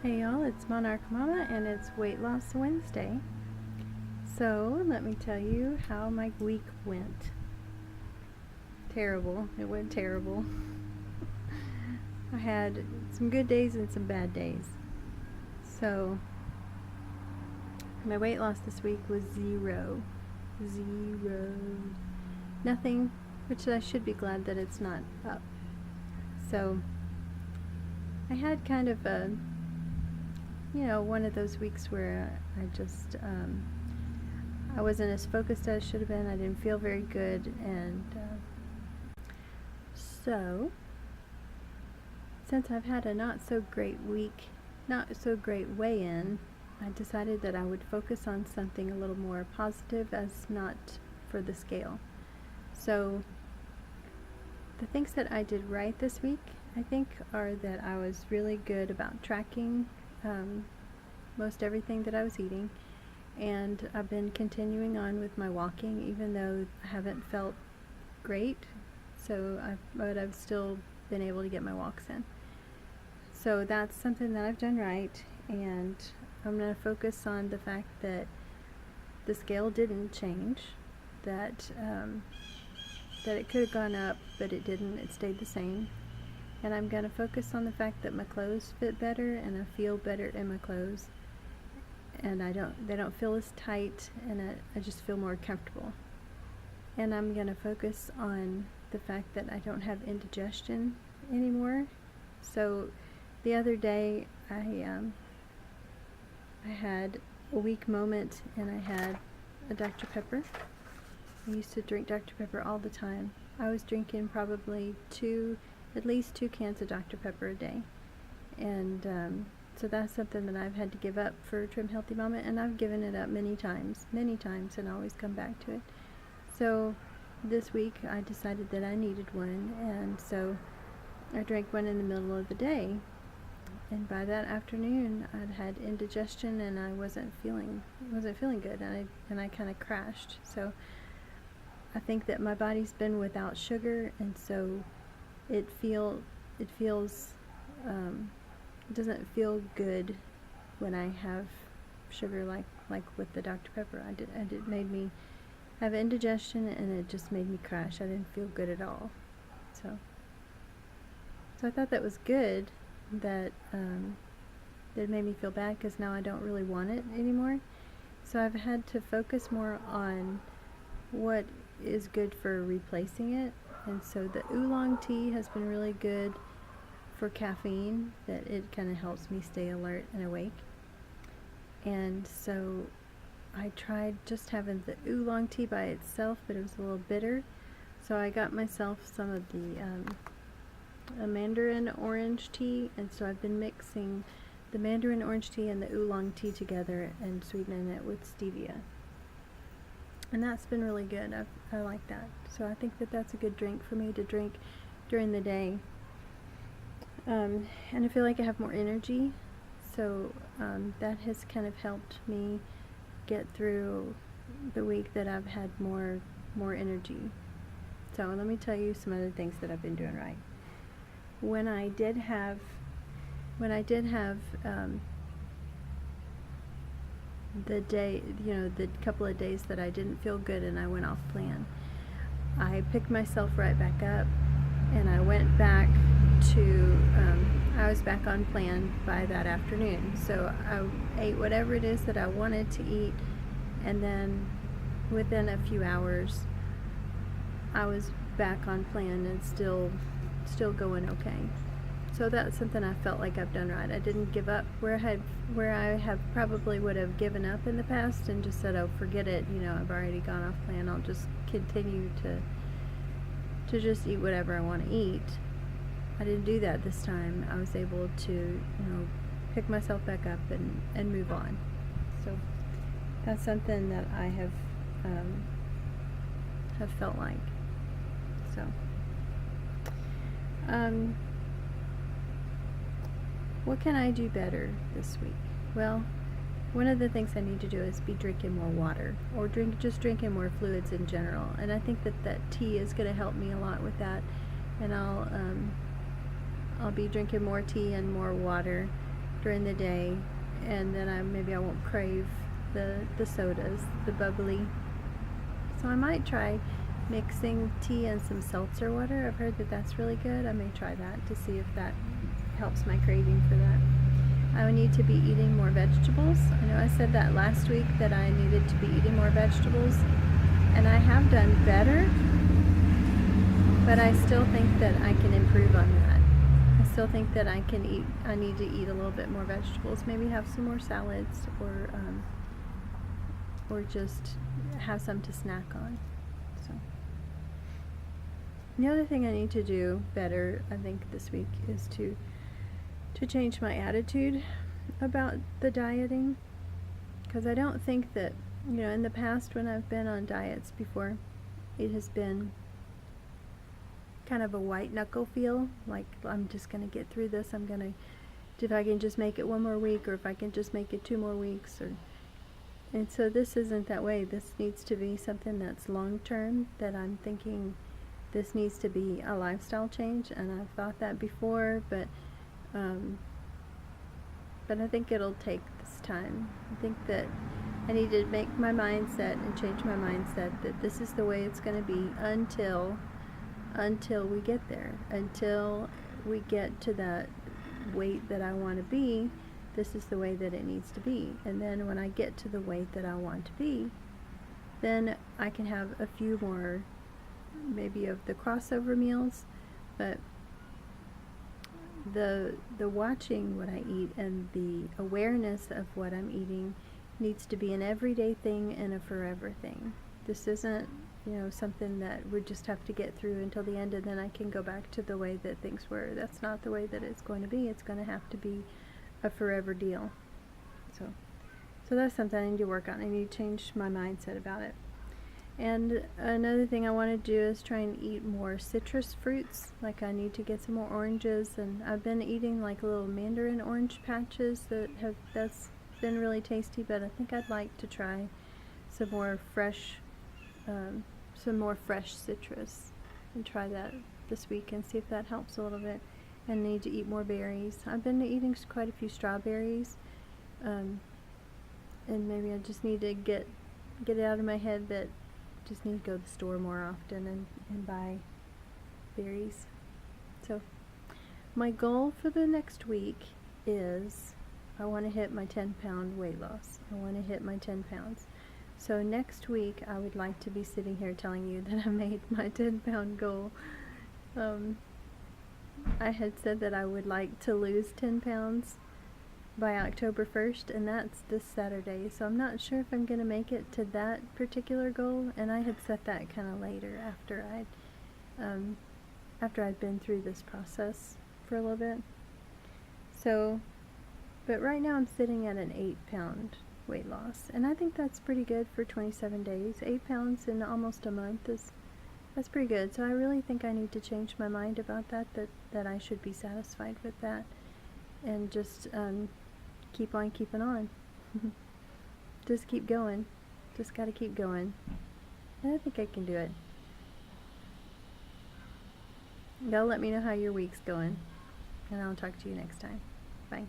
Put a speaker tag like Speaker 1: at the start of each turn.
Speaker 1: Hey y'all, it's Monarch Mama and it's Weight Loss Wednesday. So let me tell you how my week went. Terrible. It went terrible. I had some good days and some bad days. So my weight loss this week was zero. Nothing, which I should be glad that it's not up. So I had kind of a one of those weeks where I just, I wasn't as focused as I should have been. I didn't feel very good, and so since I've had a not so great week, not so great weigh-in, I decided that I would focus on something a little more positive as not for the scale. So the things that I did right this week, I think, are that I was really good about tracking most everything that I was eating, and I've been continuing on with my walking even though I haven't felt great, but I've still been able to get my walks in. So that's something that I've done right, and I'm going to focus on the fact that the scale didn't change, that it could have gone up, but it didn't. It stayed the same. And I'm going to focus on the fact that my clothes fit better and I feel better in my clothes, and they don't feel as tight, and I just feel more comfortable. And I'm going to focus on the fact that I don't have indigestion anymore. So the other day I had a weak moment and I had a Dr. Pepper. I used to drink Dr. Pepper all the time. I was drinking probably at least 2 cans of Dr. Pepper a day, and so that's something that I've had to give up for Trim Healthy Mama, and I've given it up many times, and always come back to it. So this week I decided that I needed one, and so I drank one in the middle of the day, and by that afternoon I'd had indigestion and I wasn't feeling good, and I kind of crashed. So I think that my body's been without sugar, and so it doesn't feel good when I have sugar like with the Dr. Pepper. It made me have indigestion, and it just made me crash. I didn't feel good at all. So I thought that was good, that it made me feel bad, because now I don't really want it anymore. So I've had to focus more on what is good for replacing it. And so the oolong tea has been really good for caffeine, that it kind of helps me stay alert and awake. And so I tried just having the oolong tea by itself, but it was a little bitter. So I got myself some of the mandarin orange tea, and so I've been mixing the mandarin orange tea and the oolong tea together and sweetening it with stevia. And that's been really good. I like that. So I think that that's a good drink for me to drink during the day. And I feel like I have more energy. So that has kind of helped me get through the week that I've had more energy. So let me tell you some other things that I've been doing right. When I did have the couple of days that I didn't feel good and I went off plan, I picked myself right back up, and I went back to, I was back on plan by that afternoon. So I ate whatever it is that I wanted to eat, and then within a few hours I was back on plan and still going okay. So that's something I felt like I've done right. I didn't give up where I have probably would have given up in the past and just said, oh, forget it, I've already gone off plan, I'll just continue to just eat whatever I want to eat. I didn't do that this time. I was able to, pick myself back up and move on. So that's something that I have felt like. So what can I do better this week? Well, one of the things I need to do is be drinking more water, or just drinking more fluids in general. And I think that tea is going to help me a lot with that. And I'll be drinking more tea and more water, during the day, and then maybe I won't crave the sodas, the bubbly. So I might try mixing tea and some seltzer water. I've heard that that's really good. I may try that to see if that helps my craving for that. I would need to be eating more vegetables. I know I said that last week that I needed to be eating more vegetables, and I have done better, but I still think that I can improve on that. I still think that I need to eat a little bit more vegetables, maybe have some more salads, or just have some to snack on. So the other thing I need to do better, I think, this week is to change my attitude about the dieting, because I don't think that, in the past when I've been on diets before, it has been kind of a white knuckle feel, like I'm just going to get through this, if I can just make it one more week, or if I can just make it 2 more weeks, and so this isn't that way. This needs to be something that's long term, that I'm thinking this needs to be a lifestyle change, and I've thought that before, but I think it'll take this time. I think that I need to make my mindset and change my mindset that this is the way it's going to be until we get there, until we get to that weight that I want to be. This is the way that it needs to be. And then when I get to the weight that I want to be, then I can have a few more, maybe, of the crossover meals, but the watching what I eat and the awareness of what I'm eating needs to be an everyday thing and a forever thing. This isn't, something that we just have to get through until the end, and then I can go back to the way that things were. That's not the way that it's going to be. It's going to have to be a forever deal. So that's something I need to work on. I need to change my mindset about it. And another thing I want to do is try and eat more citrus fruits. Like, I need to get some more oranges, and I've been eating like little mandarin orange patches that's been really tasty, but I think I'd like to try some more fresh citrus, and try that this week and see if that helps a little bit. And need to eat more berries. I've been eating quite a few strawberries, and maybe I just need to get it out of my head that just need to go to the store more often and buy berries. So my goal for the next week is I want to hit my 10-pound weight loss. I want to hit my 10 pounds. So next week I would like to be sitting here telling you that I made my 10-pound goal. I had said that I would like to lose 10 pounds by October 1st, and that's this Saturday. So I'm not sure if I'm going to make it to that particular goal, and I had set that kind of later after I'd been through this process for a little bit. So, but right now I'm sitting at an 8-pound weight loss, and I think that's pretty good for 27 days. 8 pounds in almost a month that's pretty good. So I really think I need to change my mind about that I should be satisfied with that, and just keep on keeping on. Just keep going. Just got to keep going. And I think I can do it. Y'all let me know how your week's going, and I'll talk to you next time. Bye.